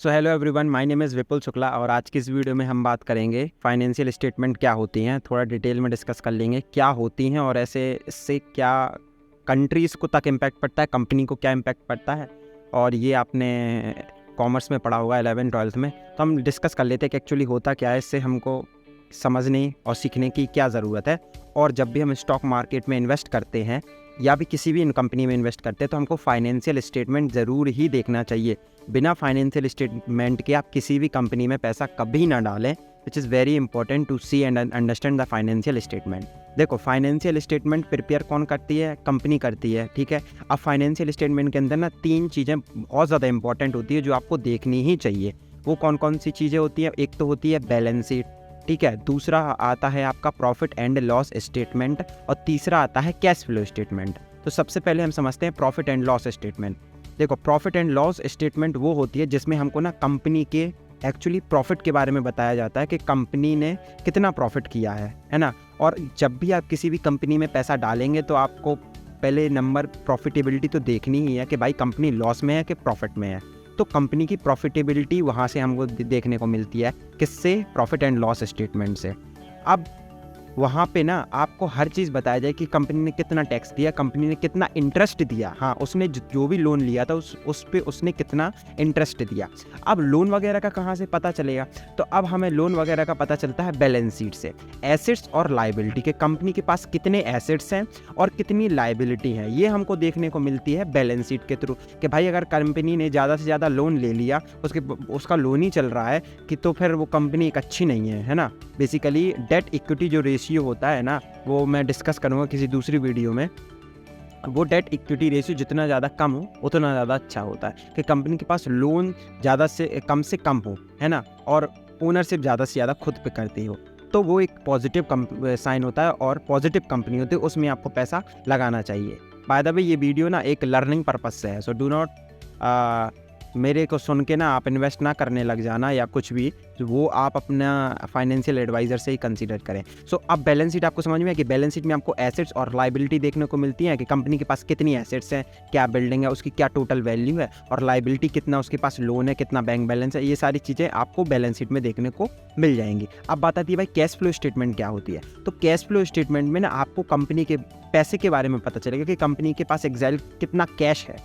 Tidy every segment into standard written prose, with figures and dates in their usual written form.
So hello everyone, my name is Vipul Shukla और आज की इस वीडियो में हम बात करेंगे फाइनेंशियल स्टेटमेंट क्या होती हैं। थोड़ा डिटेल में डिस्कस कर लेंगे क्या होती हैं और ऐसे इससे क्या कंट्रीज़ को तक इम्पैक्ट पड़ता है, कंपनी को क्या इम्पैक्ट पड़ता है। और ये आपने कॉमर्स में पढ़ा होगा 11th-12th में, तो हम डिस्कस कर लेते हैं कि एक्चुअली होता क्या है। इससे हमको समझने और सीखने की क्या ज़रूरत है। और जब भी हम स्टॉक मार्केट में इन्वेस्ट करते हैं या भी किसी भी कंपनी में इन्वेस्ट करते हैं तो हमको फाइनेंशियल स्टेटमेंट ज़रूर ही देखना चाहिए। बिना फाइनेंशियल स्टेटमेंट के आप किसी भी कंपनी में पैसा कभी ना डालें। Which is very important to see and understand the financial statement. देखो, फाइनेंशियल स्टेटमेंट प्रिपेयर कौन करती है? कंपनी करती है, ठीक है। अब फाइनेंशियल स्टेटमेंट के अंदर ना 3 चीज़ें बहुत ज़्यादा इंपॉर्टेंट होती है जो आपको देखनी ही चाहिए। वो कौन कौन सी चीज़ें होती हैं? एक तो होती है बैलेंस शीट, ठीक है। दूसरा आता है आपका प्रॉफिट एंड लॉस स्टेटमेंट और तीसरा आता है कैश फ्लो स्टेटमेंट। तो सबसे पहले हम समझते हैं प्रॉफिट एंड लॉस स्टेटमेंट। देखो, प्रॉफिट एंड लॉस स्टेटमेंट वो होती है जिसमें हमको ना कंपनी के एक्चुअली प्रॉफिट के बारे में बताया जाता है कि कंपनी ने कितना प्रॉफिट किया है ना। और जब भी आप किसी भी कंपनी में पैसा डालेंगे तो आपको पहले नंबर प्रॉफिटेबिलिटी तो देखनी ही है कि भाई कंपनी लॉस में है कि प्रॉफिट में है। तो कंपनी की प्रॉफिटेबिलिटी वहाँ से हमको देखने को मिलती है। किससे? प्रॉफिट एंड लॉस स्टेटमेंट से। अब वहाँ पे ना आपको हर चीज़ बताया जाए कि कंपनी ने कितना टैक्स दिया, कंपनी ने कितना इंटरेस्ट दिया, हाँ उसने जो भी लोन लिया था उस पे उसने कितना इंटरेस्ट दिया। अब लोन वगैरह का कहाँ से पता चलेगा? तो अब हमें लोन वगैरह का पता चलता है बैलेंस शीट से। एसेट्स और लाइबिलिटी के, कंपनी के पास कितने एसेट्स हैं और कितनी लाइबिलिटी है, ये हमको देखने को मिलती है बैलेंस शीट के थ्रू। कि भाई अगर कंपनी ने ज़्यादा से ज़्यादा लोन ले लिया, उसका लोन ही चल रहा है कि तो फिर वो कंपनी एक अच्छी नहीं है ना। बेसिकली डेट इक्विटी जो रेशियो होता है ना, वो मैं डिस्कस करूँगा किसी दूसरी वीडियो में। वो डेट इक्विटी रेशियो जितना ज़्यादा कम हो उतना ज़्यादा अच्छा होता है कि कंपनी के पास लोन ज़्यादा से कम हो, है ना, और ओनरशिप ज़्यादा से ज़्यादा खुद पे करती हो, तो वो एक पॉजिटिव साइन होता है और पॉजिटिव कंपनी होती है, उसमें आपको पैसा लगाना चाहिए। बाय द वे, ये वीडियो ना एक लर्निंग पर्पज से है, सो डू नॉट मेरे को सुन के ना आप इन्वेस्ट ना करने लग जाना या कुछ भी, तो वो आप अपना फाइनेंशियल एडवाइज़र से ही कंसीडर करें। सो अब बैलेंस शीट आपको समझ में है कि बैलेंस शीट में आपको एसेट्स और लाइबिलिटी देखने को मिलती है कि कंपनी के पास कितनी एसेट्स हैं, क्या बिल्डिंग है, उसकी क्या टोटल वैल्यू है, और लाइबिलिटी कितना उसके पास लोन है, कितना बैंक बैलेंस है। ये सारी चीज़ें आपको बैलेंस शीट में देखने को मिल जाएंगी। अब बात आती है भाई कैश फ्लो स्टेटमेंट क्या होती है। तो कैश फ्लो स्टेटमेंट में ना आपको कंपनी के पैसे के बारे में पता चलेगा कि कंपनी के पास एग्जैक्ट कितना कैश है,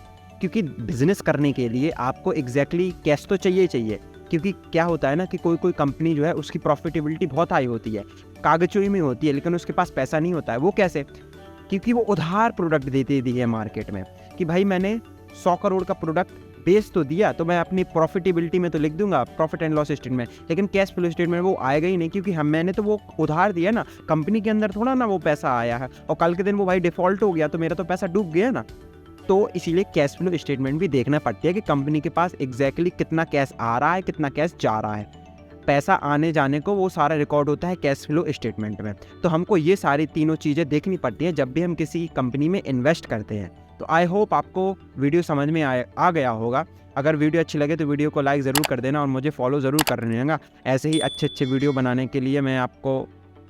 क्योंकि बिजनेस करने के लिए आपको एग्जैक्टली कैश तो चाहिए ही चाहिए। क्योंकि क्या होता है ना कि कोई कंपनी जो है उसकी प्रॉफिटेबिलिटी बहुत हाई होती है, कागजोई में होती है, लेकिन उसके पास पैसा नहीं होता है। वो कैसे? क्योंकि वो उधार प्रोडक्ट देती है मार्केट में कि भाई मैंने 100 करोड़ का प्रोडक्ट बेच तो दिया, तो मैं अपनी प्रॉफिटेबिलिटी में तो लिख दूंगा प्रॉफिट एंड लॉस स्टेटमेंट, लेकिन कैश फ्लो स्टेटमेंट वो आएगा ही नहीं, क्योंकि मैंने तो वो उधार दिया ना, कंपनी के अंदर थोड़ा ना वो पैसा आया है, और कल के दिन वो भाई डिफॉल्ट हो गया तो मेरा तो पैसा डूब गया ना। तो इसीलिए कैश फ्लो स्टेटमेंट भी देखना पड़ती है कि कंपनी के पास एग्जैक्टली कितना कैश आ रहा है, कितना कैश जा रहा है। पैसा आने जाने को वो सारा रिकॉर्ड होता है कैश फ्लो स्टेटमेंट में। तो हमको ये सारी तीनों चीज़ें देखनी पड़ती हैं जब भी हम किसी कंपनी में इन्वेस्ट करते हैं। तो आई होप आपको वीडियो समझ में आ गया होगा। अगर वीडियो अच्छी लगे तो वीडियो को लाइक ज़रूर कर देना और मुझे फॉलो ज़रूर कर लेना। ऐसे ही अच्छे वीडियो बनाने के लिए मैं आपको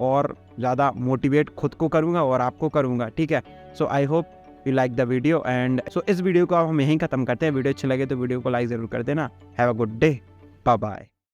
और ज़्यादा मोटिवेट खुद को करूँगा और आपको करूँगा, ठीक है। So I hope you like the video and so इस वीडियो को हम यहीं ख़त्म करते हैं। वीडियो अच्छी लगे तो वीडियो को लाइक ज़रूर कर देना। Have a good day, bye bye.